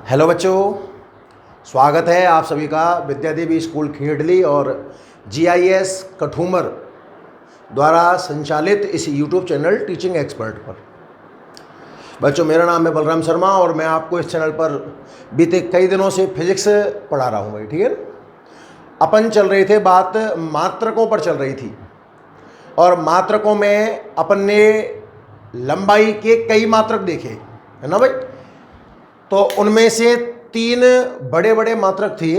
Hello बच्चों, स्वागत है आप सभी का विद्यादेवी स्कूल खेड़ली और जीआईएस कठूमर द्वारा संचालित इस यूट्यूब चैनल टीचिंग एक्सपर्ट पर। बच्चों, मेरा नाम है बलराम शर्मा और मैं आपको इस चैनल पर बीते कई दिनों से फिजिक्स पढ़ा रहा हूँ भाई। ठीक है, अपन चल रहे थे, बात मात्रकों पर चल रही थी और मात्रकों में अपन ने लंबाई के कई मात्रक देखे, है ना भाई। तो उनमें से तीन बड़े बड़े मात्रक थे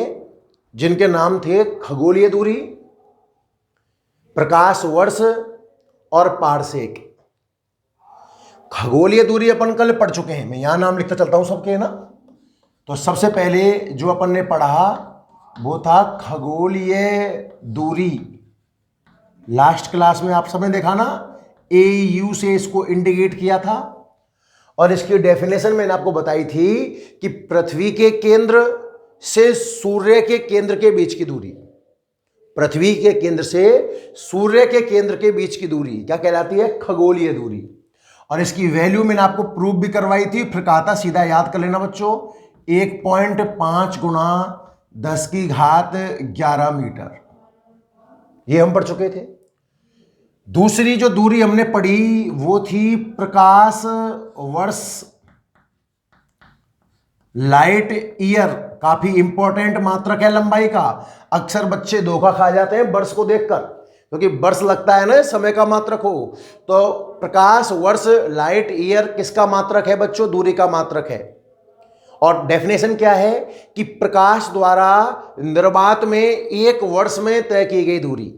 जिनके नाम थे खगोलीय दूरी, प्रकाश वर्ष और पारसेक। खगोलीय दूरी अपन कल पढ़ चुके हैं, मैं यहां नाम लिखता चलता हूं सबके, ना। तो सबसे पहले जो अपन ने पढ़ा वो था खगोलीय दूरी। लास्ट क्लास में आप सबने देखा ना, AU से इसको इंडिकेट किया था और इसकी डेफिनेशन मैंने आपको बताई थी कि पृथ्वी के केंद्र से सूर्य के केंद्र के बीच की दूरी, पृथ्वी के केंद्र से सूर्य के केंद्र के बीच की दूरी क्या कहलाती है? खगोलीय दूरी। और इसकी वैल्यू मैंने आपको प्रूफ भी करवाई थी, फिर कहा था सीधा याद कर लेना बच्चों, 1.5 गुणा 10⁻11 मीटर। ये हम पढ़ चुके थे। दूसरी जो दूरी हमने पढ़ी वो थी प्रकाश वर्ष, लाइट ईयर। काफी इंपॉर्टेंट मात्रक है लंबाई का। अक्सर बच्चे धोखा खा जाते हैं वर्ष को देखकर, क्योंकि वर्ष लगता है ना समय का मात्रक हो। तो प्रकाश वर्ष लाइट ईयर किसका मात्रक है बच्चों? दूरी का मात्रक है। और डेफिनेशन क्या है कि प्रकाश द्वारा निर्वात में एक वर्ष में तय की गई दूरी,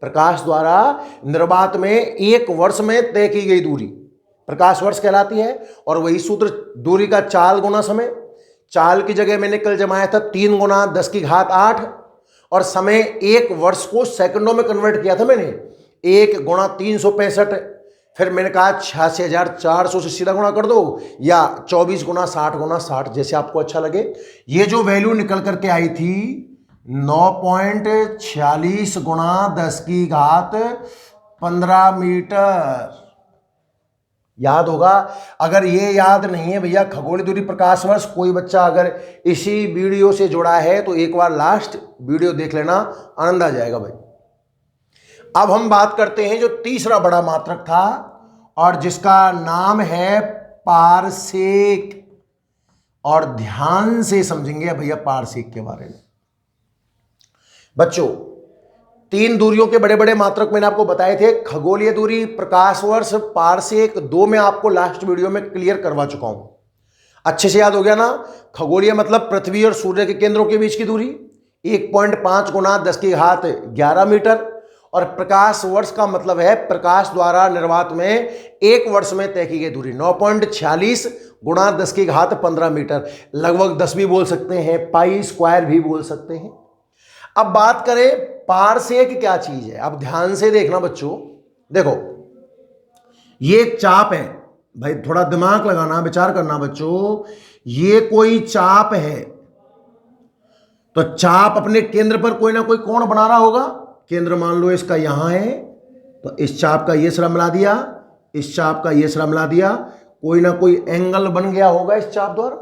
प्रकाश द्वारा निर्वात में एक वर्ष में तय की गई दूरी प्रकाश वर्ष कहलाती है। और वही सूत्र दूरी का चाल गुना समय। चाल की जगह मैंने कल जमाया था 3 गुणा 10⁸ और समय एक वर्ष को सेकंडों में कन्वर्ट किया था मैंने, 1 गुणा 365। फिर मैंने कहा 86,400 से सीधा गुणा कर दो, या 24 गुणा 60 गुणा 60, जैसे आपको अच्छा लगे। ये जो वैल्यू निकल करके आई थी 9.46 गुणा 10⁻15 मीटर। याद होगा। अगर ये याद नहीं है भैया खगोलीय दूरी प्रकाश वर्ष, कोई बच्चा अगर इसी वीडियो से जुड़ा है तो एक बार लास्ट वीडियो देख लेना, आनंद आ जाएगा भाई। अब हम बात करते हैं जो तीसरा बड़ा मात्रक था और जिसका नाम है पारसेक। और ध्यान से समझेंगे भैया पारसेक के बारे में। बच्चों, 3 दूरियों के बड़े बड़े मात्रक मैंने आपको बताए थे, खगोलीय दूरी, प्रकाश वर्ष, पारसेक। 2 में आपको लास्ट वीडियो में क्लियर करवा चुका हूं, अच्छे से याद हो गया ना। खगोलीय मतलब पृथ्वी और सूर्य के केंद्रों के बीच की दूरी 1.5 गुणा 10⁻11 मीटर। और प्रकाश वर्ष का मतलब है प्रकाश द्वारा निर्वात में एक वर्ष में तय की गई दूरी 9.46 गुणा 10⁻15 मीटर। लगभग 10 भी बोल सकते हैं, पाई स्क्वायर भी बोल सकते हैं। अब बात करें पारसेक क्या चीज है। अब ध्यान से देखना बच्चों, देखो ये एक चाप है भाई, थोड़ा दिमाग लगाना, विचार करना बच्चों। ये कोई चाप है, तो चाप अपने केंद्र पर कोई ना कोई कोण बना रहा होगा। केंद्र मान लो इसका यहां है, तो इस चाप का ये सिरा मिला दिया, इस चाप का ये सिरा मिला दिया, कोई ना कोई एंगल बन गया होगा इस चाप द्वारा।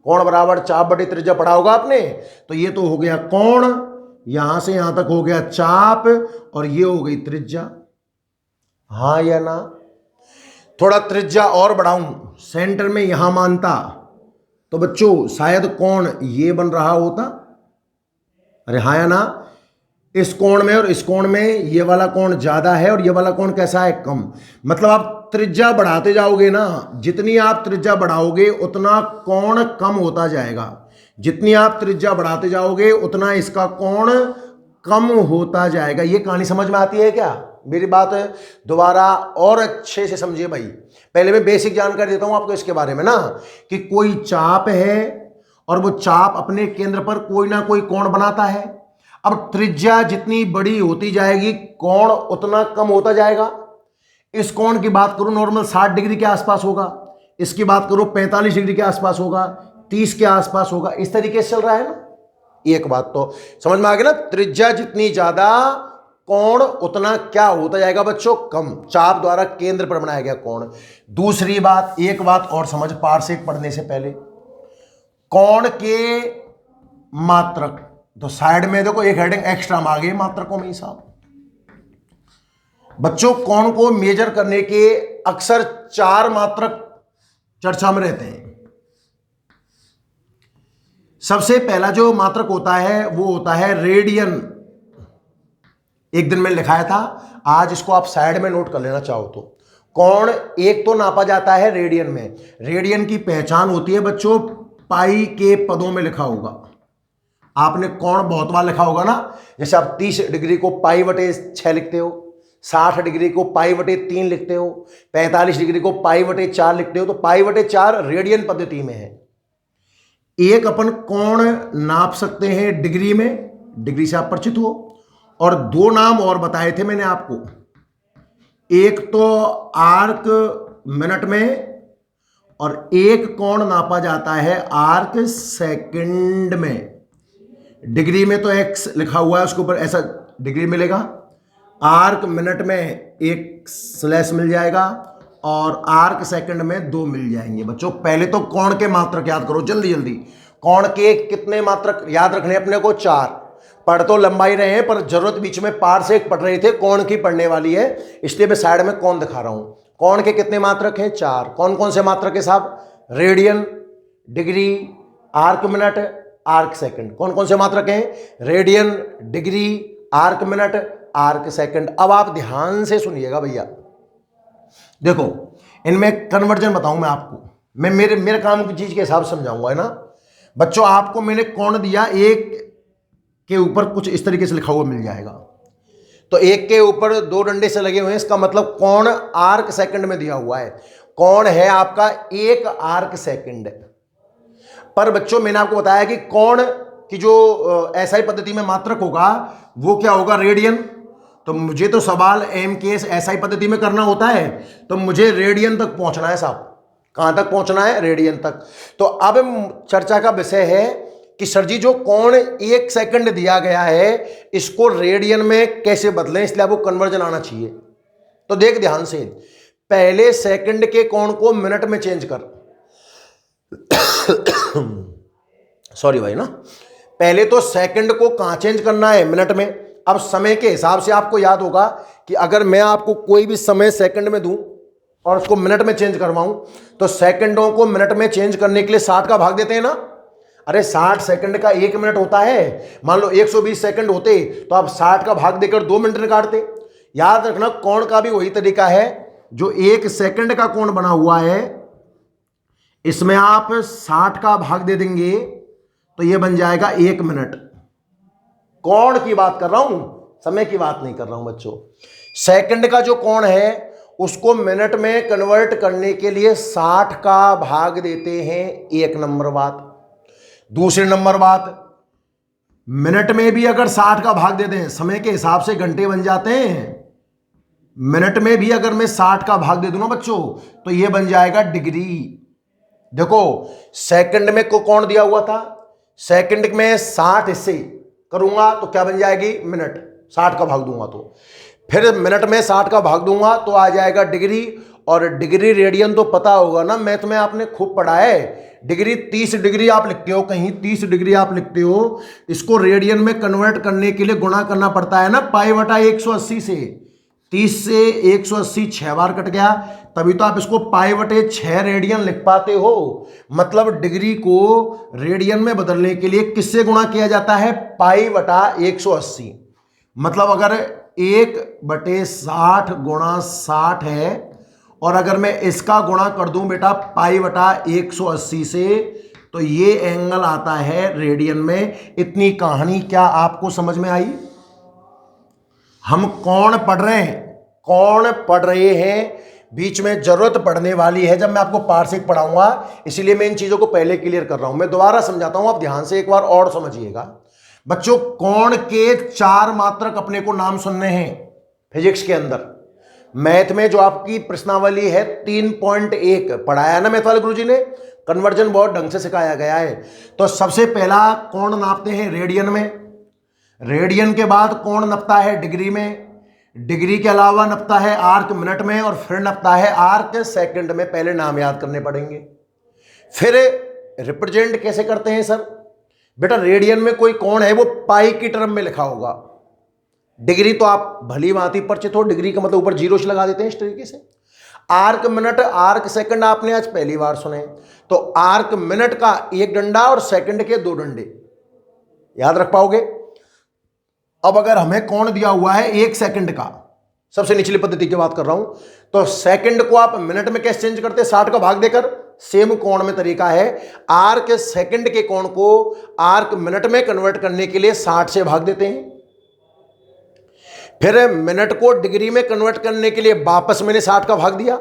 कोण बराबर चाप बटे त्रिज्या पढ़ा होगा आपने। तो ये तो हो गया कोण, यहां से यहां तक हो गया चाप, और ये हो गई त्रिज्या। हाँ या ना? थोड़ा त्रिज्या और बढ़ाऊं, सेंटर में यहां मानता तो बच्चों शायद कोण ये बन रहा होता। अरे हाँ या ना? इस कोण में और इस कोण में ये वाला कोण ज्यादा है और ये वाला कोण कैसा है? कम। मतलब आप त्रिज्या बढ़ाते जाओगे ना, जितनी आप त्रिज्या बढ़ाओगे उतना कोण कम होता जाएगा। जितनी आप त्रिज्या बढ़ाते जाओगे उतना इसका कोण कम होता जाएगा। ये कहानी समझ में आती है क्या? मेरी बात दोबारा और अच्छे से समझिए भाई। पहले मैं बेसिक जानकारी देता हूं आपको इसके बारे में ना, कि कोई चाप है और वो चाप अपने केंद्र पर कोई ना कोई कोण बनाता है। अब त्रिज्या जितनी बड़ी होती जाएगी कोण उतना कम होता जाएगा। इस कोण की बात करूं नॉर्मल 60 डिग्री के आसपास होगा, इसकी बात करूं 45 डिग्री के आसपास होगा, 30 के आसपास होगा। इस तरीके से चल रहा है ना। एक बात तो समझ में आ गई ना, त्रिज्या जितनी ज्यादा कोण उतना क्या होता जाएगा बच्चों? कम। चाप द्वारा केंद्र पर बनाया गया कोण। दूसरी बात, एक बात और समझ पारसेक पढ़ने से पहले, कोण के मात्रक, तो साइड में देखो एक हेडिंग एक्स्ट्रा में आ गई मात्रकों में हिसाब। बच्चों कोण को मेजर करने के अक्सर 4 मात्रक चर्चा में रहते हैं। सबसे पहला जो मात्रक होता है वो होता है रेडियन। एक दिन में लिखाया था, आज इसको आप साइड में नोट कर लेना चाहो तो। कोण एक तो नापा जाता है रेडियन में। रेडियन की पहचान होती है बच्चों, पाई के पदों में लिखा होगा। आपने कोण बहुत बार लिखा होगा ना, जैसे आप 30 डिग्री को पाई बटे 6 लिखते हो, 60 डिग्री को पाई बटे 3 लिखते हो, 45 डिग्री को पाई बटे 4 लिखते हो। तो पाई बटे 4 रेडियन पद्धति में है। एक अपन कोण नाप सकते हैं डिग्री में, डिग्री से आप परिचित हो। और 2 नाम और बताए थे मैंने आपको, एक तो आर्क मिनट में, और एक कोण नापा जाता है आर्क सेकंड में। डिग्री में तो x लिखा हुआ है, उसके ऊपर ऐसा डिग्री मिलेगा। आर्क मिनट में एक स्लैश मिल जाएगा और आर्क सेकंड में 2 मिल जाएंगे। बच्चों पहले तो कोण के मात्रक याद करो जल्दी जल्दी। कोण के कितने मात्रक याद रखने अपने को? 4। पढ़ तो लंबाई रहे हैं, पर जरूरत बीच में पार से एक पढ़ रहे थे, कोण की पढ़ने वाली है, इसलिए मैं साइड में कोण दिखा रहा हूं। कोण के कितने मात्रक हैं? 4। कौन कौन से मात्रक है साहब? Radian, degree, arc minute, arc second. कौन कौन से मात्रक हैं? Radian, degree, arc minute, arc second. अब आप ध्यान से सुनिएगा भैया, देखो इनमें कन्वर्जन बताऊं मैं आपको, मैं मेरे काम की चीज के हिसाब से समझाऊंगा, है ना बच्चों। आपको मैंने कोण दिया, एक के ऊपर कुछ इस तरीके से लिखा हुआ मिल जाएगा, तो एक के ऊपर 2 डंडे से लगे हुए हैं, इसका मतलब कोण आर्क सेकंड में दिया हुआ है। कोण है आपका 1 आर्क सेकंड। पर बच्चों मैंने आपको बताया कि कोण की जो एसआई पद्धति में मात्रक होगा वो क्या होगा? रेडियन। तो मुझे तो सवाल एमकेएस एसआई पद्धति में करना होता है, तो मुझे रेडियन तक पहुंचना है साहब। कहां तक पहुंचना है? रेडियन तक। तो अब चर्चा का विषय है कि सर जी जो कोण 1 सेकंड दिया गया है इसको रेडियन में कैसे बदलें, इसलिए आपको कन्वर्जन आना चाहिए। तो देख ध्यान से, पहले सेकंड के कोण को मिनट में चेंज कर। सॉरी भाई ना, पहले तो सेकंड को कहां चेंज करना है? मिनट में। अब समय के हिसाब से आपको याद होगा कि अगर मैं आपको कोई भी समय सेकंड में दूं और उसको मिनट में चेंज करवाऊं, तो सेकंडों को मिनट में चेंज करने के लिए 60 का भाग देते हैं ना। अरे 60 सेकंड का 1 मिनट होता है। मान लो 120 सेकंड होते तो आप 60 का भाग देकर 2 मिनट निकालते। याद रखना कोण का भी वही तरीका है, जो 1 सेकंड का कोण बना हुआ है इसमें आप 60 का भाग दे देंगे तो यह बन जाएगा 1 मिनट। कोण की बात कर रहा हूं, समय की बात नहीं कर रहा हूं बच्चों। सेकंड का जो कोण है उसको मिनट में कन्वर्ट करने के लिए 60 का भाग देते हैं, 1 नंबर बात। दूसरे नंबर बात, मिनट में भी अगर 60 का भाग देते हैं, समय के हिसाब से घंटे बन जाते हैं, मिनट में भी अगर मैं 60 का भाग दे दूं ना बच्चों तो यह बन जाएगा डिग्री। देखो सेकंड में को कोण दिया हुआ था, सेकंड में 60 इससे करूंगा तो क्या बन जाएगी? मिनट। 60 का भाग दूंगा तो फिर मिनट में 60 का भाग दूंगा तो आ जाएगा डिग्री। और डिग्री रेडियन तो पता होगा ना, मैथ में आपने खूब पढ़ा है। डिग्री 30 डिग्री आप लिखते हो, कहीं 30 डिग्री आप लिखते हो, इसको रेडियन में कन्वर्ट करने के लिए गुणा करना पड़ता है ना पाई बटा 180 से। 30 से 180 6 बार कट गया, तभी तो आप इसको पाई बटे 6 रेडियन लिख पाते हो। मतलब डिग्री को रेडियन में बदलने के लिए किससे गुणा किया जाता है? पाई बटा 180। मतलब अगर 1/60 गुणा 60 है, और अगर मैं इसका गुणा कर दूं बेटा पाई बटा 180 से, तो ये एंगल आता है रेडियन में। इतनी कहानी क्या आपको समझ में आई? हम कोण पढ़ रहे हैं, कोण पढ़ रहे हैं, बीच में जरूरत पड़ने वाली है जब मैं आपको पार्शिक पढ़ाऊंगा, इसीलिए मैं इन चीजों को पहले क्लियर कर रहा हूं। मैं दोबारा समझाता हूं, आप ध्यान से एक बार और समझिएगा बच्चों। कोण के 4 मात्रक अपने को नाम सुनने हैं फिजिक्स के अंदर। मैथ में जो आपकी प्रश्नावली है 3.1 पढ़ाया ना मैथ वाले गुरुजी ने, कन्वर्जन बहुत ढंग से सिखाया गया है। तो सबसे पहला कोण नापते हैं रेडियन में, रेडियन के बाद कोण नपता है डिग्री में, डिग्री के अलावा नपता है आर्क मिनट में, और फिर नपता है आर्क सेकंड में। पहले नाम याद करने पड़ेंगे। फिर रिप्रेजेंट कैसे करते हैं सर? बेटा रेडियन में कोई कोण है वो पाई की टर्म में लिखा होगा। डिग्री तो आप भली भांति परिचित हो, डिग्री का मतलब ऊपर जीरो से लगा देते हैं इस तरीके से। आर्क मिनट, आर्क सेकंड आपने आज पहली बार सुने, तो आर्क मिनट का एक डंडा और सेकंड के दो डंडे, याद रख पाओगे? अब अगर हमें कोण दिया हुआ है 1 सेकंड का, सबसे निचली पद्धति की बात कर रहा हूं, तो सेकंड को आप मिनट में कैसे चेंज करते हैं? 60 का भाग देकर। सेम कोण में तरीका है, आर्क सेकंड के कोण को आर्क मिनट में कन्वर्ट करने के लिए 60 से भाग देते हैं। फिर मिनट को डिग्री में कन्वर्ट करने के लिए वापस मैंने 60 का भाग दिया,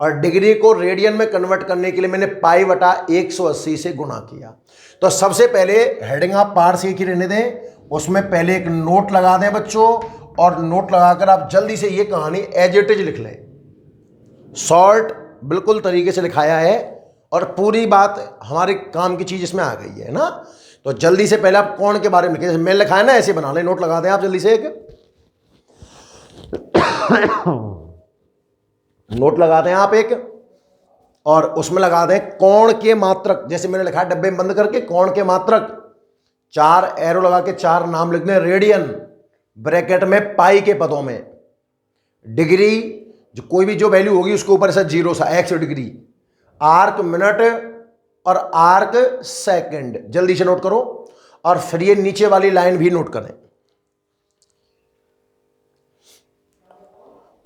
और डिग्री को रेडियन में कन्वर्ट करने के लिए मैंने पाई बटा 180 से गुणा किया। तो सबसे पहले हेडिंग आप पार से ही रहने दें, उसमें पहले एक नोट लगा दें बच्चों, और नोट लगाकर आप जल्दी से ये कहानी एज इट इज लिख लें। शॉर्ट बिल्कुल तरीके से लिखाया है, और पूरी बात हमारे काम की चीज इसमें आ गई है ना। तो जल्दी से पहले आप कोण के बारे में लिखें, मैंने लिखा है ना, ऐसे बना लें, नोट लगा दें आप जल्दी से एक नोट लगा दें आप एक, और उसमें लगा दें कोण के मात्रक। जैसे मैंने लिखा है डब्बे में बंद करके, कोण के मात्रक 4 एरो लगा के 4 नाम लिख दें। रेडियन ब्रैकेट में पाई के पदों में, डिग्री जो कोई भी जो वैल्यू होगी उसके ऊपर ऐसा जीरो सा x डिग्री, आर्क मिनट और आर्क सेकंड, जल्दी से नोट करो। और फिर ये नीचे वाली लाइन भी नोट करें,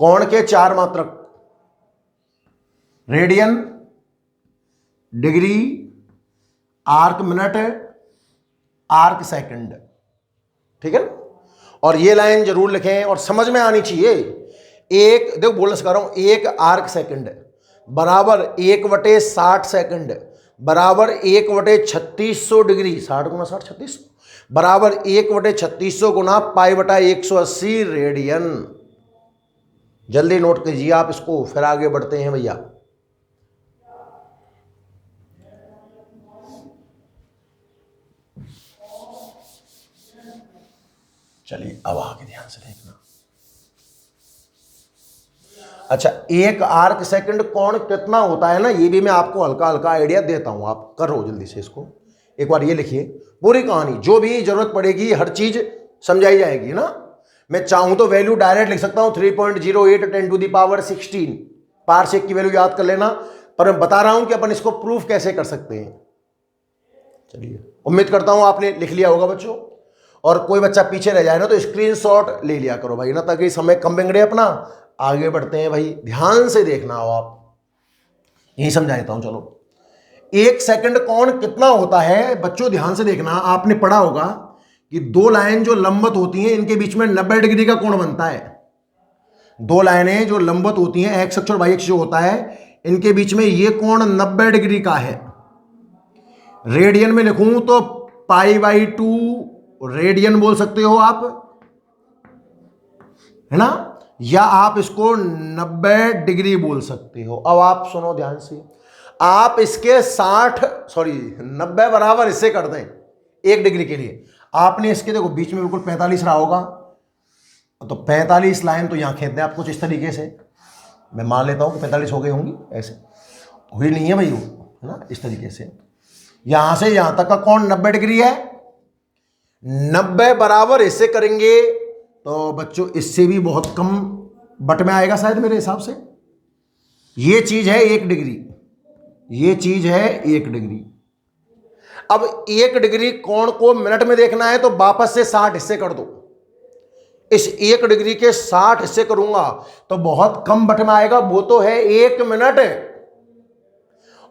कोण के 4 मात्रक, radian, degree, arc minute, arc second, ठीक है। और ये लाइन जरूर लिखें और समझ में आनी चाहिए। एक देखो बोलना सिखा रहा हूं, एक आर्क सेकंड बराबर 1/60 सेकंड बराबर 1/3600 डिग्री, 60 गुना 60 3600 बराबर 1/3600 गुना पाई बटा 180 रेडियन। जल्दी नोट कीजिए आप इसको, फिर आगे बढ़ते हैं भैया। चलिए अब आगे ध्यान से देखना। अच्छा, एक आर्क सेकंड कोण कितना होता है ना, ये भी मैं आपको हल्का हल्का आइडिया देता हूं, आप करो जल्दी से इसको। एक बार ये लिखिए, पूरी कहानी जो भी जरूरत पड़ेगी हर चीज समझाई जाएगी ना। मैं चाहूं तो वैल्यू डायरेक्ट लिख सकता हूं 3.08 10⁻16 पारसेक की वैल्यू याद कर लेना, पर मैं बता रहा हूं कि अपन इसको प्रूफ कैसे कर सकते हैं। चलिए, उम्मीद करता हूं आपने लिख लिया होगा बच्चों, और कोई बच्चा पीछे रह जाए ना तो स्क्रीनशॉट ले लिया करो भाई ना, ताकि समय कम बिगड़े अपना। आगे बढ़ते हैं भाई, ध्यान से देखना हो आप, यही समझा देता हूं। चलो, 1 सेकंड कोण कितना होता है बच्चों, ध्यान से देखना। आपने पढ़ा होगा कि 2 लाइन जो लंबवत होती हैं इनके बीच में 90 डिग्री का कोण बनता है। 2 लाइनें जो लंबवत होती हैं, एक्स अक्ष और वाई अक्ष जो होता है, इनके बीच में ये कोण 90 डिग्री का है। रेडियन में लिखूं तो π/2 रेडियन बोल सकते हो आप, है ना, या आप इसको 90 डिग्री बोल सकते हो। अब आप सुनो ध्यान से, आप इसके 90 बराबर इससे कर दें 1 डिग्री के लिए। आपने इसके देखो बीच में बिल्कुल 45 रहा होगा, तो 45 लाइन तो यहां खींच दें आप कुछ इस तरीके से। मैं मान लेता हूं कि 45 हो गई होंगी, ऐसे हुई नहीं है भाई वो, है ना, इस तरीके से। यहां से यहां तक का कोण 90 डिग्री है। 90 बराबर इससे करेंगे तो बच्चों इससे भी बहुत कम बट में आएगा शायद मेरे हिसाब से। ये चीज है 1 डिग्री, ये चीज है 1 डिग्री। अब 1 डिग्री कोण को मिनट में देखना है तो वापस से 60 हिस्से कर दो। इस 1 डिग्री के 60 हिस्से करूंगा तो बहुत कम बट में आएगा, वो तो है 1 मिनट।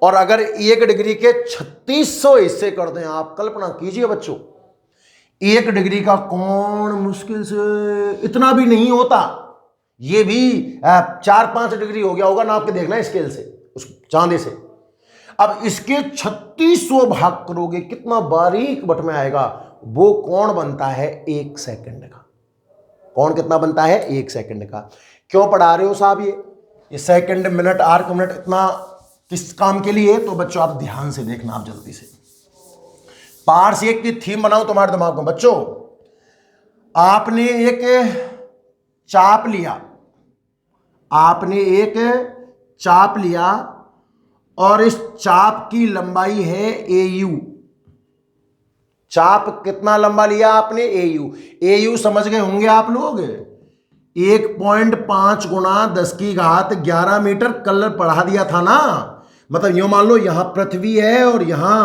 और अगर 1 डिग्री के 3600 हिस्से कर दें, आप कल्पना कीजिए बच्चों, 1 डिग्री का कोण मुश्किल से इतना भी नहीं होता, ये भी 4-5 डिग्री हो गया होगा, नाप के देखना स्केल से, उस चांदे से। अब इसके 3600 भाग करोगे, कितना बारीक बट में आएगा, वो कोण बनता है 1 सेकंड का। कोण कितना बनता है? 1 सेकंड का। क्यों पढ़ा रहे हो साहब ये सेकंड, मिनट, आर्क मिनट इतना किस काम के लिए? तो बच्चों आप ध्यान से देखना, आप जल्दी से पार्ट्स 1 की थीम बनाओ तुम्हारे दिमाग में। बच्चों, आपने एक चाप लिया, आपने एक चाप लिया और इस चाप की लंबाई है AU। चाप कितना लंबा लिया आपने? AU समझ गए होंगे आप लोग। 1.5 गुणा 10 की घात 11 मीटर कल पढ़ा दिया था ना। मतलब यूं मान लो यहां पृथ्वी है और यहां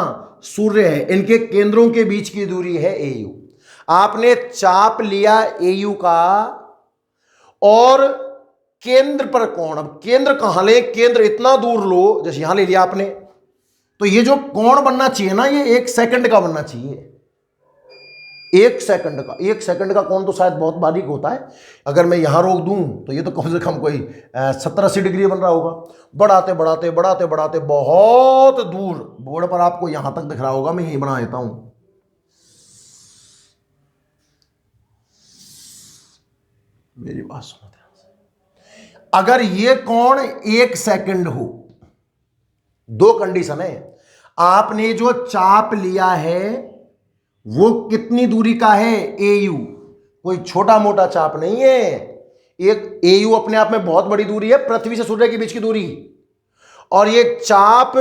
सूर्य है, इनके केंद्रों के बीच की दूरी है AU। आपने चाप लिया AU का और केंद्र पर कोण, अब केंद्र कहां ले? केंद्र इतना दूर लो, जैसे यहां ले लिया आपने, तो ये जो कोण बनना चाहिए ना, ये 1 सेकंड का बनना चाहिए। 1 सेकंड का। 1 सेकंड का कोण तो शायद बहुत बारीक होता है। अगर मैं यहां रोक दूं तो ये तो कम से कम कोई 70-80 डिग्री बन रहा होगा। बढ़ाते बढ़ाते बढ़ाते बढ़ाते बहुत दूर, बोर्ड पर आपको यहां तक दिख रहा होगा, मैं यही बना देता हूं। मेरी बात सुनो ध्यान से। अगर ये कोण 1 सेकंड हो, 2 कंडीशन है। आपने जो चाप लिया है वो कितनी दूरी का है? AU। कोई छोटा मोटा चाप नहीं है। एक AU अपने आप में बहुत बड़ी दूरी है, पृथ्वी से सूर्य के बीच की दूरी। और ये चाप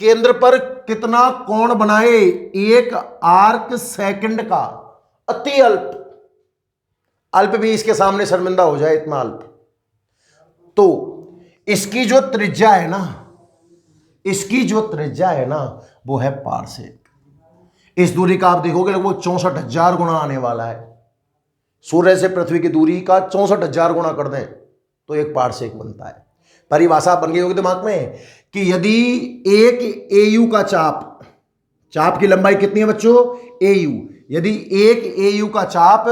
केंद्र पर कितना कोण बनाए? 1 आर्क सेकंड का। अति अल्प, अल्प भी इसके सामने शर्मिंदा हो जाए, इतना अल्प। तो इसकी जो त्रिज्या है ना, इसकी जो त्रिज्या है ना, वो है पारसेक। इस दूरी का आप देखोगे वो 64,000 गुना आने वाला है। सूर्य से पृथ्वी की दूरी का 64,000 गुना कर दें तो 1 पारसेक बनता है। परिभाषा बन गई होगी दिमाग में कि यदि 1 AU का चाप, चाप की लंबाई कितनी है बच्चों? AU। यदि 1 AU का चाप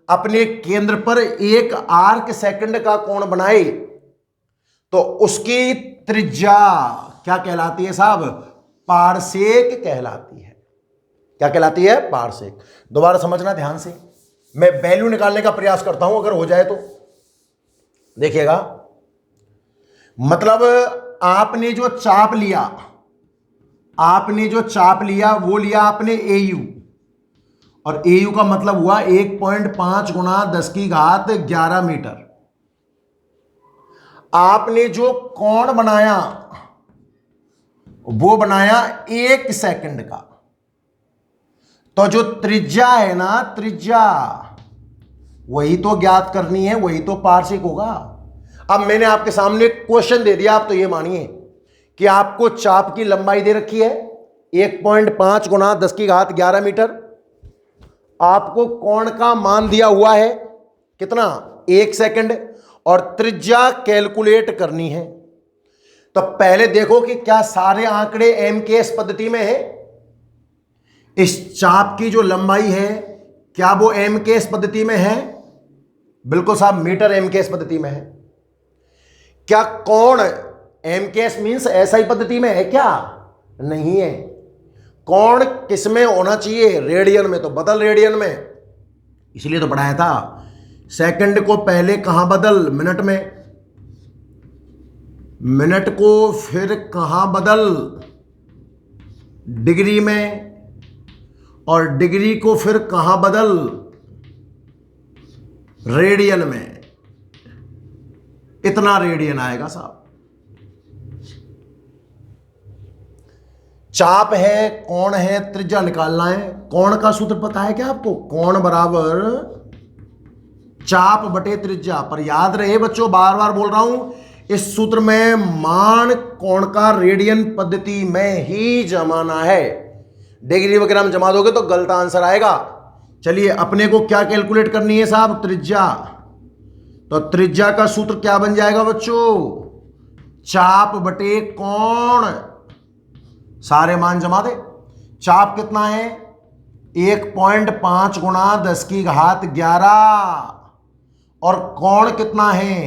अपने केंद्र पर 1 आर्क सेकंड का कोण बनाए तो उसकी त्रिज्या क्या कहलाती है साहब? पारसेक कहलाती है। क्या कहलाती है? पारसेक। दोबारा समझना ध्यान से, मैं वैल्यू निकालने का प्रयास करता हूं, अगर हो जाए तो देखिएगा। मतलब आपने जो चाप लिया, आपने जो चाप लिया वो लिया आपने AU, और AU का मतलब हुआ 1.5 गुणा 10 की घात 11 मीटर। आपने जो कोण बनाया वो बनाया 1 सेकंड का। तो जो त्रिज्या है ना, त्रिज्या वही तो ज्ञात करनी है, वही तो पारसेक होगा। अब मैंने आपके सामने क्वेश्चन दे दिया, आप तो ये मानिए कि आपको चाप की लंबाई दे रखी है 1.5 गुणा 10 की घात 11 मीटर। आपको कोण का मान दिया हुआ है कितना? 1 सेकंड, और त्रिज्या कैलकुलेट करनी है। तो पहले देखो कि क्या सारे आंकड़े MKS पद्धति में है। इस चाप की जो लंबाई है क्या वो MKS पद्धति में है? बिल्कुल साहब, मीटर MKS पद्धति में है। क्या कोण MKS मीन्स SI पद्धति में है क्या? नहीं है। कोण किस में होना चाहिए? रेडियन में। तो बदल रेडियन में, इसलिए तो पढ़ाया था। सेकंड को पहले कहां बदल? मिनट में। मिनट को फिर कहां बदल? डिग्री में। और डिग्री को फिर कहां बदल? रेडियन में। इतना रेडियन आएगा साहब। चाप है, कोण है, त्रिज्या निकालना है। कोण का सूत्र पता है क्या आपको? कोण बराबर चाप बटे त्रिज्या। पर याद रहे बच्चों, बार बार बोल रहा हूं, इस सूत्र में मान कोण का रेडियन पद्धति में ही जमाना है। डिग्री वगैरह में जमा दोगे तो गलत आंसर आएगा। चलिए, अपने को क्या कैलकुलेट करनी है साहब? त्रिज्या। तो त्रिज्या का सूत्र क्या बन जाएगा बच्चों? चाप बटे कोण। सारे मान जमा दे। चाप कितना है? 1.5 गुणा 10 की घात 11। और कोण कितना है?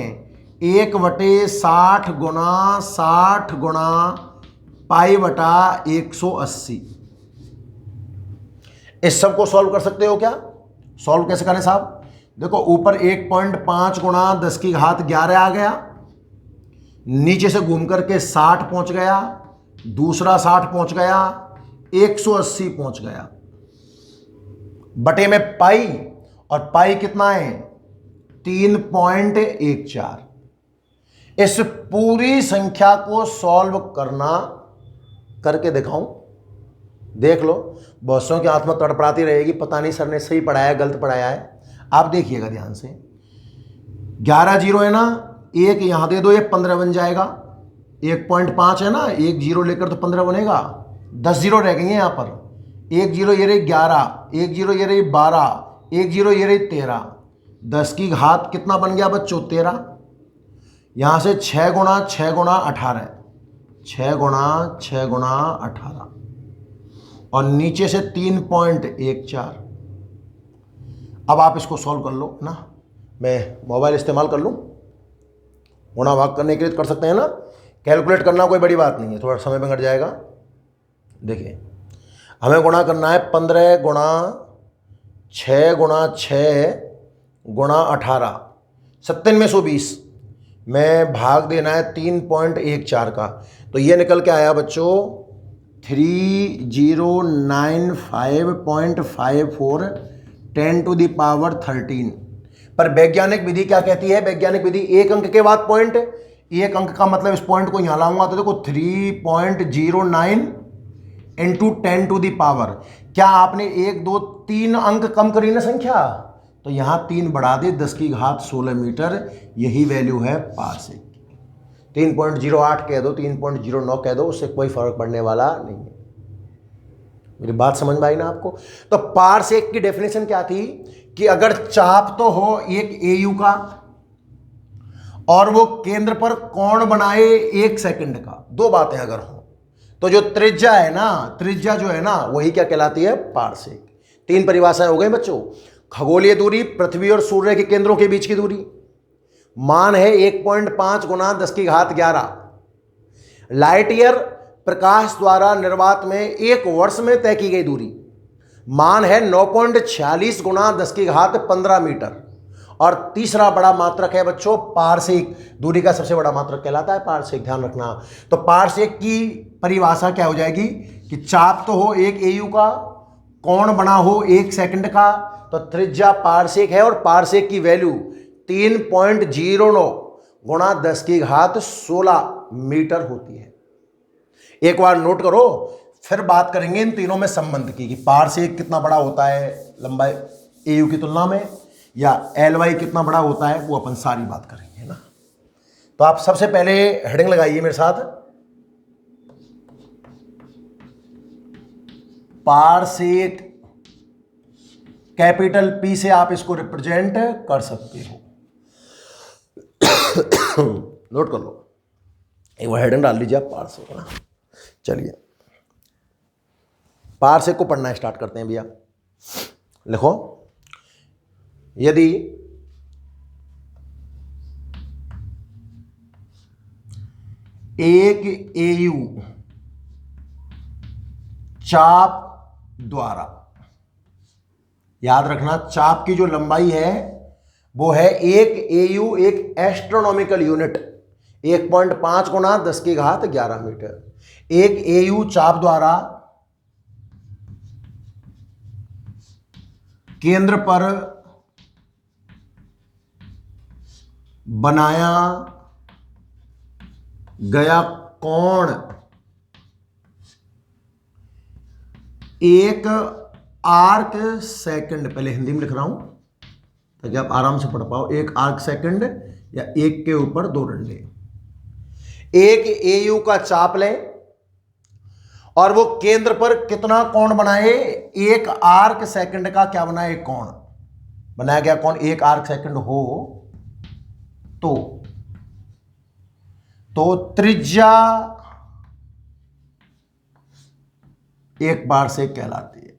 1/60 गुणा 60 गुणा पाई बटा 180। इस सब को सॉल्व कर सकते हो क्या? सॉल्व कैसे करें साहब? देखो, ऊपर 1.5 गुणा 10 की घात 11 आ गया, नीचे से घूम करके 60 पहुंच गया, दूसरा 60 पहुंच गया, 180 पहुंच गया, बटे में पाई। और पाई कितना है? 3.14। इस पूरी संख्या को सॉल्व करके दिखाऊं? देख लो, बहुत सौ के हाथ में तड़पड़ाती रहेगी, पता नहीं सर ने सही पढ़ाया गलत पढ़ाया है। आप देखिएगा ध्यान से, 11 जीरो है ना, एक यहां दे दो, ये 15 बन जाएगा। 1.5 है ना, एक जीरो लेकर तो 15 बनेगा। 10 जीरो रह गई हैं यहां पर। एक जीरो ये रही 11, एक जीरो ये रही 12, एक जीरो ये रही 13। 10 की घात कितना बन गया बच्चों? 13। यहां से 6 गुणा 6 गुणा 18, 6 गुणा 6 गुणा 18, और नीचे से 3.14। अब आप इसको सॉल्व कर लो ना, मैं मोबाइल इस्तेमाल कर लूँ? गुणा भाग करने के लिए कर सकते हैं ना, कैलकुलेट करना कोई बड़ी बात नहीं है, थोड़ा समय में घट जाएगा। देखिए, हमें गुणा करना है 15 गुणा 6 गुणा 6 गुणा 18, 9720 में भाग देना है 3.14 का। तो ये निकल के आया बच्चों 3095.54 10⁻13। पर वैज्ञानिक विधि क्या कहती है? वैज्ञानिक विधि एक अंक के बाद पॉइंट, एक अंक का मतलब इस पॉइंट को यहां लाऊंगा तो देखो 3.09 इंटू 10⁻। क्या आपने 1 2 3 अंक कम करी ना संख्या, तो यहां 3 बढ़ा दे, 10 की घात 16 मीटर, यही वैल्यू है पारसेक की। 3.08 कह दो, 3.09 कह दो, उससे कोई फर्क पड़ने वाला नहीं है। मेरी बात समझ में आई ना आपको? तो पारसेक की डेफिनेशन क्या थी कि अगर चाप तो हो एक एयू का और वो केंद्र पर कोण बनाए 1 सेकंड का, दो बातें अगर हो, तो जो त्रिज्या है ना, त्रिज्या जो है ना, वही क्या कहलाती है? पारसेक। 3 परिभाषाएं हो गई बच्चों। खगोलीय दूरी, पृथ्वी और सूर्य के केंद्रों के बीच की दूरी, मान है 1.5 गुणा 10 की घात 11। लाइट ईयर, प्रकाश द्वारा निर्वात में 1 वर्ष में तय की गई दूरी, मान है 9.46 गुणा 10 की घात 15 मीटर। और तीसरा बड़ा मात्रक है बच्चों पारसेक, दूरी का सबसे बड़ा मात्रक कहलाता है पारसेक, ध्यान रखना। तो पारसेक की परिभाषा क्या हो जाएगी कि चाप तो हो एक एयू का, कोण बना हो 1 सेकंड का, तो त्रिज्या पारसेक है, और पारसेक की वैल्यू 3.09 गुणा 10 की घात 16 मीटर होती है। एक बार नोट करो, फिर बात करेंगे इन तीनों में संबंध की कि पारसेक कितना बड़ा होता है लंबाई एयू की तुलना में, या एल वाई कितना बड़ा होता है, वो अपन सारी बात करेंगे, है ना। तो आप सबसे पहले हेडिंग लगाइए मेरे साथ, पारसेक, कैपिटल पी से आप इसको रिप्रेजेंट कर सकते हो। नोट कर लो, एक बार हेडिंग डाल लीजिए आप, पारसेक, है ना। चलिए पारसेक को पढ़ना स्टार्ट करते हैं भैया। लिखो, यदि एक एयू चाप द्वारा, याद रखना चाप की जो लंबाई है वो है एक एयू, एक एस्ट्रोनॉमिकल यूनिट, 1.5 गुणा 10 की घात 11 मीटर। एक एयू चाप द्वारा केंद्र पर बनाया गया कोण एक आर्क सेकंड, पहले हिंदी में लिख रहा हूं ताकि आप आराम से पढ़ पाओ, एक आर्क सेकंड या एक के ऊपर 2 डंडे। एक एयू का चाप लें और वो केंद्र पर कितना कोण बनाए? 1 आर्क सेकंड का क्या बनाए? कोण बनाया गया। कोण 1 आर्क सेकंड हो तो त्रिज्या 1 पारसेक कहलाती है।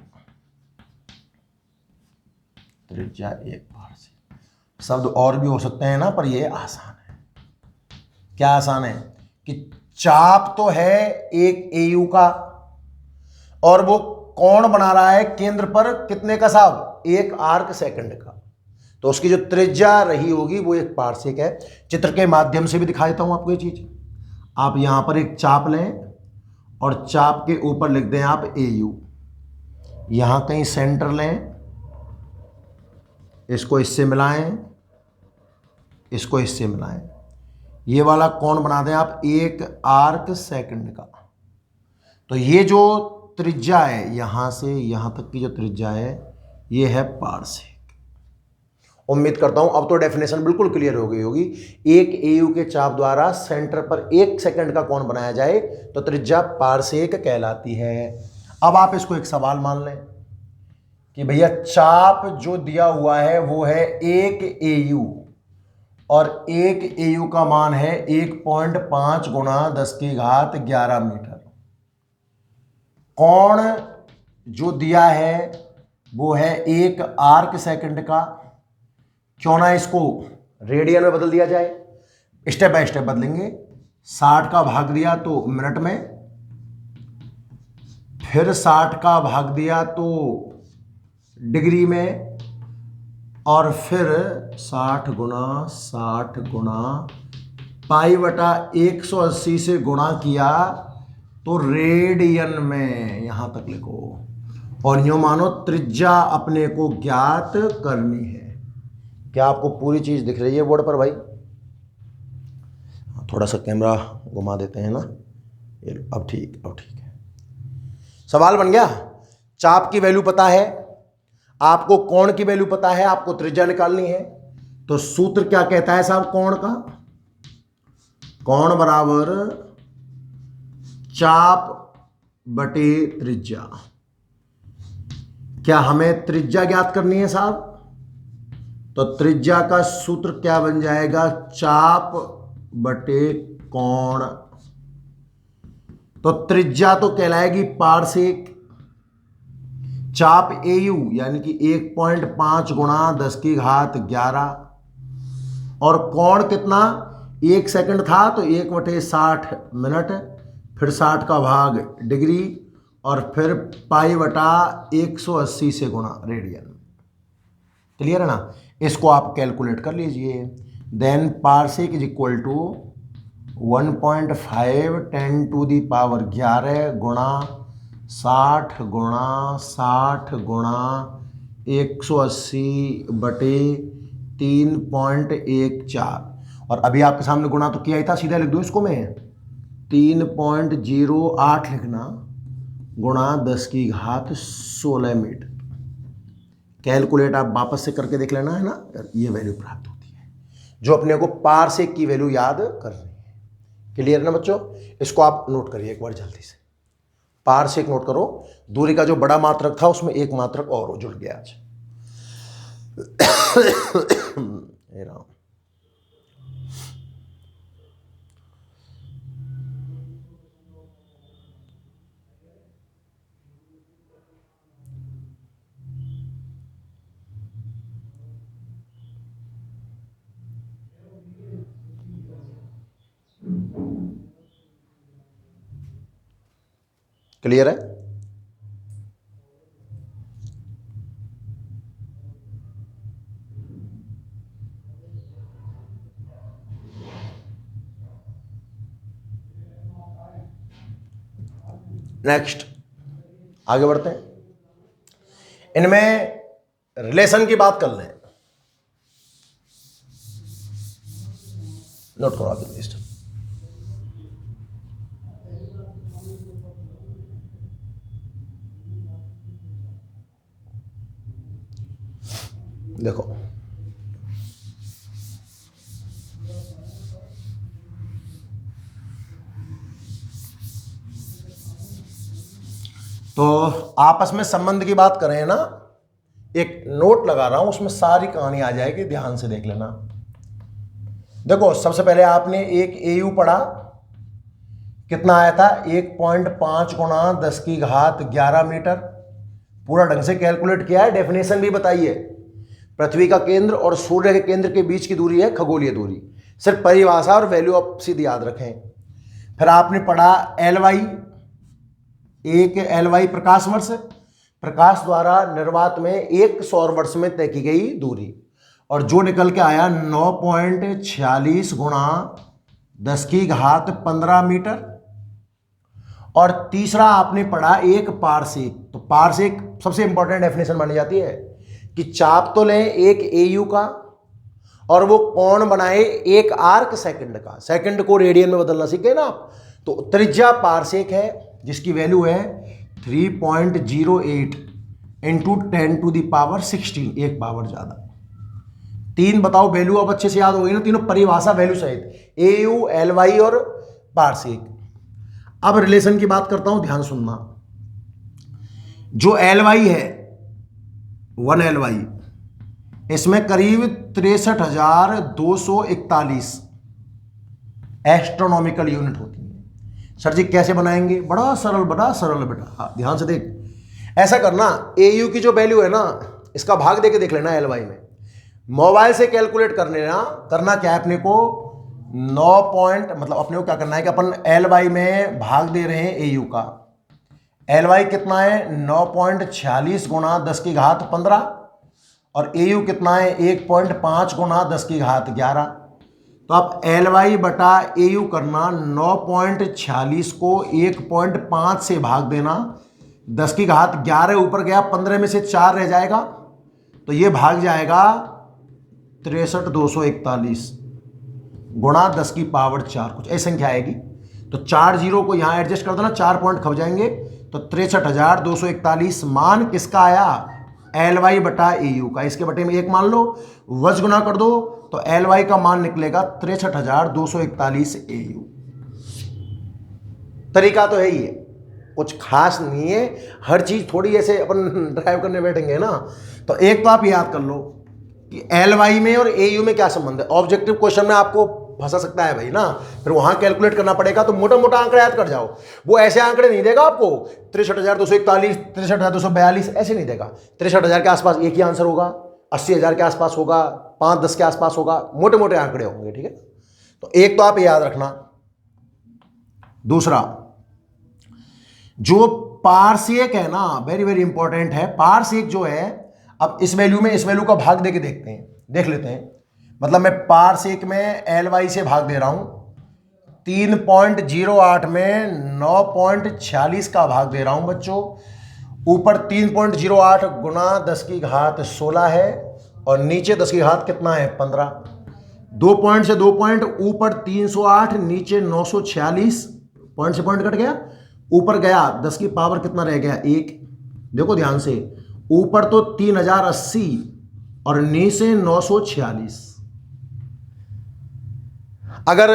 त्रिज्या 1 पारसेक। शब्द और भी हो सकते हैं ना, पर ये आसान है। क्या आसान है कि चाप तो है एक एयू का और वो कोण बना रहा है केंद्र पर कितने का साहब? 1 आर्क सेकंड का, तो उसकी जो त्रिज्या रही होगी वो 1 पारसेक है। चित्र के माध्यम से भी दिखा देता हूं आपको ये चीज। आप यहां पर एक चाप लें और चाप के ऊपर लिख दें आप एयू, यहां कहीं सेंटर लें, इसको इससे मिलाएं, इसको इससे मिलाएं, ये वाला कोण बना दें आप 1 आर्क सेकंड का। तो ये जो त्रिज्या है यहां से यहां तक की जो त्रिज्या है ये है पारसेक। उम्मीद करता हूं अब तो डेफिनेशन बिल्कुल क्लियर हो गई होगी। एक एयू के चाप द्वारा सेंटर पर 1 सेकंड का कोण बनाया जाए तो त्रिज्या पारसेक कहलाती है। अब आप इसको एक सवाल मान लें कि भैया चाप जो दिया हुआ है वो है 1 एयू और 1 एयू का मान है 1.5 गुणा 10⁻11 मीटर। कोण जो दिया है वो है 1 आर्क सेकंड का। क्यों ना इसको रेडियन में बदल दिया जाए, स्टेप बाय स्टेप बदलेंगे। 60 का भाग दिया तो मिनट में, फिर 60 का भाग दिया तो डिग्री में, और फिर 60 गुणा पाई बटा 180 से गुणा किया तो रेडियन में, यहां तक लिखो। और यूं मानो त्रिज्या अपने को ज्ञात करनी है। क्या आपको पूरी चीज दिख रही है बोर्ड पर भाई? थोड़ा सा कैमरा घुमा देते हैं ना, अब ठीक है। सवाल बन गया। चाप की वैल्यू पता है, आपको कोण की वैल्यू पता है, आपको त्रिज्या निकालनी है। तो सूत्र क्या कहता है साहब कोण का? कोण बराबर चाप बटे त्रिज्या। क्या हमें त्रिज्या ज्ञात करनी है साहब? तो त्रिज्या का सूत्र क्या बन जाएगा? चाप बटे कोण। तो त्रिज्या तो कहलाएगी पारसेक। चाप एयू यानी कि 1.5 गुणा 10⁻11 और कोण कितना? 1 सेकंड था तो 1/60 मिनट, फिर 60 का भाग डिग्री और फिर पाई बटा 180 से गुणा रेडियन। क्लियर है ना? इसको आप कैलकुलेट कर लीजिए। Then parsec is equal to 1.5 10⁻11 गुणा 60 गुणा 180 बटे 3.14। और अभी आपके सामने गुणा तो किया ही था, सीधा लिख दूं इसको मैं 3.08 लिखना गुणा 10⁻16 मीटर। कैलकुलेट आप वापस से करके देख लेना है ना, ये वैल्यू प्राप्त होती है जो अपने को पारसेक की वैल्यू याद करनी है। क्लियर ना बच्चों? इसको आप नोट करिए एक बार जल्दी से। पारसेक नोट करो। दूरी का जो बड़ा मात्रक था उसमें एक मात्रक और जुड़ गया आज। क्लियर है? नेक्स्ट आगे बढ़ते हैं। इनमें रिलेशन की बात कर लें। नोट करो आप लिस्ट। देखो तो आपस में संबंध की बात करें ना, एक नोट लगा रहा हूं उसमें सारी कहानी आ जाएगी, ध्यान से देख लेना। देखो सबसे पहले आपने एक एयू पढ़ा, कितना आया था? 1.5 गुणा 10⁻11 मीटर। पूरा ढंग से कैलकुलेट किया है, डेफिनेशन भी बताइए। पृथ्वी का केंद्र और सूर्य के केंद्र के बीच की दूरी है खगोलीय दूरी। सिर्फ परिभाषा और वैल्यू आप सीधी याद रखें। फिर आपने पढ़ा एल वाई, एक एल वाई प्रकाश वर्ष, प्रकाश द्वारा निर्वात में एक सौर वर्ष में तय की गई दूरी, और जो निकल के आया 9.46 गुणा 10⁻15 मीटर। और तीसरा आपने पढ़ा एक पारसेक। तो पारसेक सबसे इंपॉर्टेंट डेफिनेशन मानी जाती है कि चाप तो लें एक एयू का और वो कोण बनाए 1 आर्क सेकंड का, सेकंड को रेडियन में बदलना सीखे ना आप। तो त्रिज्या पारसेक है जिसकी वैल्यू है 3.08 इंटू 10⁻16, एक पावर ज्यादा। 3 बताओ वैल्यू, अब अच्छे से याद हो गई ना तीनों परिभाषा वैल्यू सहित, AU, LY और पारसेक। अब रिलेशन की बात करता हूं, ध्यान सुनना। जो LY है 1 LY, इसमें करीब 63,241 एस्ट्रोनॉमिकल यूनिट होती है। सर जी कैसे बनाएंगे? बड़ा सरल बेटा, ध्यान से देख। ऐसा करना, AU की जो वैल्यू है ना, इसका भाग देके देख लेना LY में। मोबाइल से कैलकुलेट कर लेना। करना क्या है अपने को, 9 पॉइंट, मतलब अपने को क्या करना है कि अपन LY में भाग दे रहे हैं AU का। LY कितना है 9.46 गुणा 10 की घात 15, और AU कितना है 1.5 गुणा 10 की घात 11। तो आप LY बटा AU करना, 9.46 को 1.5 से भाग देना, 10 की घात 11 ऊपर गया, 15 में से 4 रह जाएगा, तो ये भाग जाएगा 63,241 गुणा 10 की पावर 4, कुछ ऐसी संख्या आएगी। तो 4 जीरो को यहां एडजस्ट कर देना, 4 पॉइंट खप जाएंगे, तो 63,241 मान किसका आया, LY बटा AU का। इसके बटे में 1 मान लो, वज गुना कर दो, तो LY का मान निकलेगा 63,241 AU। तरीका तो है ही है, कुछ खास नहीं है, हर चीज थोड़ी ऐसे अपन ड्राइव करने बैठेंगे ना। तो एक तो आप याद कर लो कि LY में और AU में क्या संबंध है। ऑब्जेक्टिव क्वेश्चन में आपको फंसा सकता है भाई ना, फिर वहां कैलकुलेट करना पड़ेगा, तो मोटा मोटा आंकड़ा याद कर जाओ। वो ऐसे आंकड़े नहीं देगा आपको 63,241, 63,242 ऐसे नहीं देगा। 63,000 के आसपास एक ही आंसर होगा, 80,000 के आसपास होगा, 5-10 के आसपास होगा, मोटे मोटे आंकड़े होंगे, ठीक है। तो एक तो आप याद रखना। दूसरा, जो पारसेक है ना, वेरी वेरी इंपॉर्टेंट है। पारसेक जो है, अब इस वैल्यू में इस वैल्यू का भाग देके देख लेते हैं। मतलब मैं पारसेक में LY से भाग दे रहा हूं, 3.08 में 9.46 का भाग दे रहा हूं बच्चों। ऊपर 3.08 गुना 10 की घात 16 है, और नीचे 10 की घात कितना है 15। 2 पॉइंट से 2 पॉइंट, ऊपर 308 नीचे 946, पॉइंट से पॉइंट कट गया, ऊपर गया 10 की पावर कितना रह गया 1। देखो ध्यान से, ऊपर तो 3080 और नीचे 946। अगर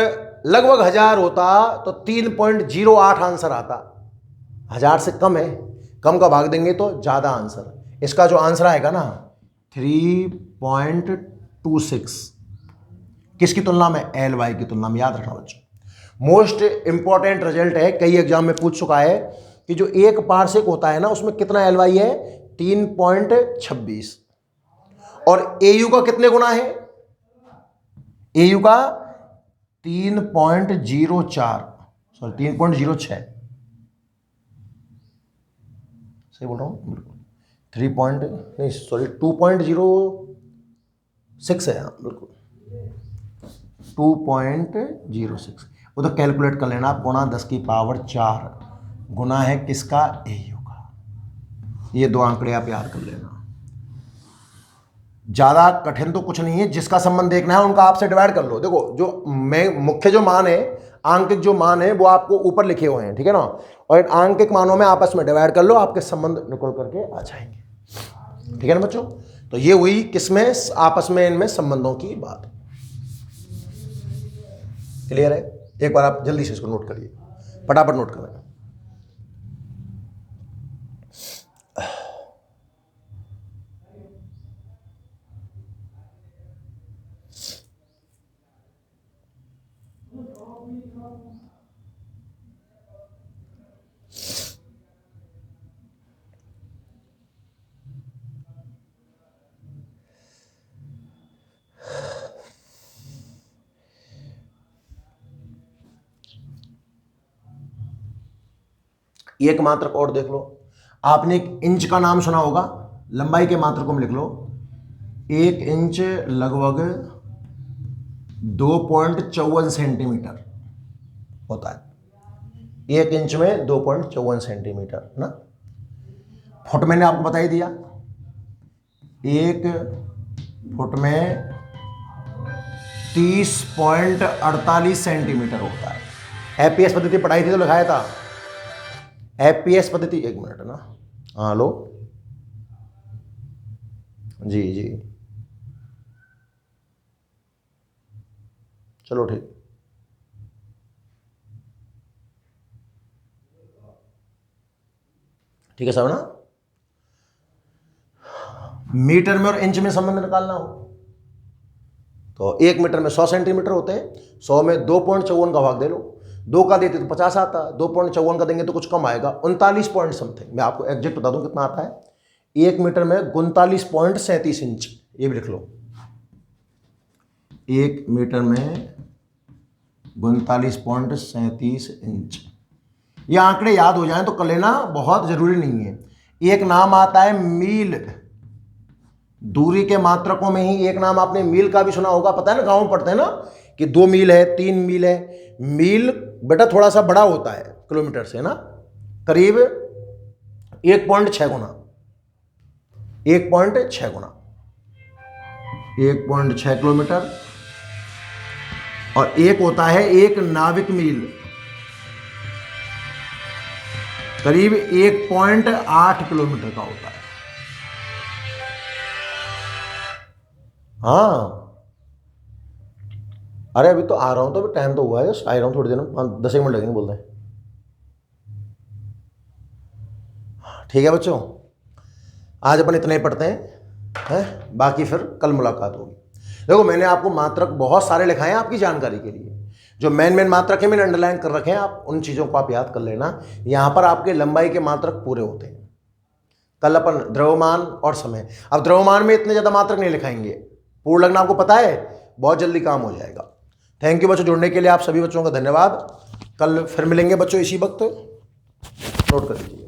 लगभग 1000 होता तो 3.08 आंसर आता। 1000 से कम है, कम का भाग देंगे तो ज्यादा आंसर। इसका जो आंसर आएगा ना 3.26, किसकी तुलना में, LY की तुलना में। याद रखना बच्चों, मोस्ट इंपॉर्टेंट रिजल्ट है, कई एग्जाम में पूछ चुका है कि जो एक पारसेक होता है ना, उसमें कितना LY है 3.26, और AU का कितने गुना है, AU का 3.06, सॉरी 3.06, सही बोल रहा हूं बिल्कुल, 2.06 है, हाँ बिल्कुल 2.06। वो तो कैलकुलेट कर लेना आप, गुणा 10 की पावर 4 गुना है किसका, AU का। ये दो आंकड़े आप याद कर लेना, ज्यादा कठिन तो कुछ नहीं है। जिसका संबंध देखना है उनका आपसे डिवाइड कर लो। देखो जो मुख्य जो मान है, आंकिक जो मान है, वो आपको ऊपर लिखे हुए हैं, ठीक है ना, और इन आंकिक मानों में आपस में डिवाइड कर लो, आपके संबंध निकल करके आ जाएंगे, ठीक है ना बच्चों। तो ये हुई किसमें, आपस में इनमें संबंधों की बात। क्लियर है? एक बार आप जल्दी से इसको नोट करिए, फटाफट नोट करें। एक मात्रक और देख लो। आपने एक इंच का नाम सुना होगा, लंबाई के मात्रक को लिख लो। 1 इंच लगभग 2.54 सेंटीमीटर होता है। 1 इंच में 2.54 सेंटीमीटर ना। फुट मैंने आपको बता ही दिया, 1 फुट में 30.48 सेंटीमीटर होता है। एफपीएस पद्धति पढ़ाई थी तो लिखाया था एफपीएस पद्धति। 1 मिनट ना, हाँ लो जी जी, चलो ठीक। ठीक है सब ना। मीटर में और इंच में संबंध निकालना हो तो 1 मीटर में 100 सेंटीमीटर होते हैं, 100 में 2.54 का भाग दे लो, 2 का देते तो 50 आता है, 2.54 का देंगे तो कुछ कम आएगा, 39 पॉइंट समथिंग। मैं आपको एग्जैक्ट बता दूं कितना आता है। 1 मीटर में 39.37 इंच, ये भी लिख लो। 1 मीटर में 39.37 इंच। ये आंकड़े याद हो जाएं तो कर लेना, बहुत जरूरी नहीं है। एक नाम आता है मील, दूरी के मात्रकों में ही एक नाम आपने मील का भी सुना होगा, पता है ना, गांव में पढ़ते हैं ना कि 2 मील है, 3 मील है। मील बेटा थोड़ा सा बड़ा होता है किलोमीटर से ना, करीब 1.6 गुना, 1.6 गुना, 1.6 किलोमीटर। और एक होता है 1 नाविक मील, करीब 1.8 किलोमीटर का होता है। हाँ अरे अभी तो आ रहा हूं, तो अभी टाइम तो हुआ है, आ रहा हूं थोड़ी देर में, 10 मिनट लगेंगे बोलते हैं। ठीक है बच्चों, आज अपन इतने ही पढ़ते हैं, बाकी फिर कल मुलाकात होगी। देखो मैंने आपको मात्रक बहुत सारे लिखाए हैं आपकी जानकारी के लिए, जो मेन मात्रक है मैंने अंडरलाइन कर रखे हैं, आप उन चीज़ों को आप याद कर लेना। यहाँ पर आपके लंबाई के मात्रक पूरे होते हैं। कल अपन द्रव्यमान और समय, अब द्रव्यमान में इतने ज़्यादा मात्रक नहीं लिखाएंगे, पूर्ण लगना आपको पता है, बहुत जल्दी काम हो जाएगा। थैंक यू बच्चों, जुड़ने के लिए आप सभी बच्चों का धन्यवाद। कल फिर मिलेंगे बच्चों इसी वक्त, नोट कर लीजिए।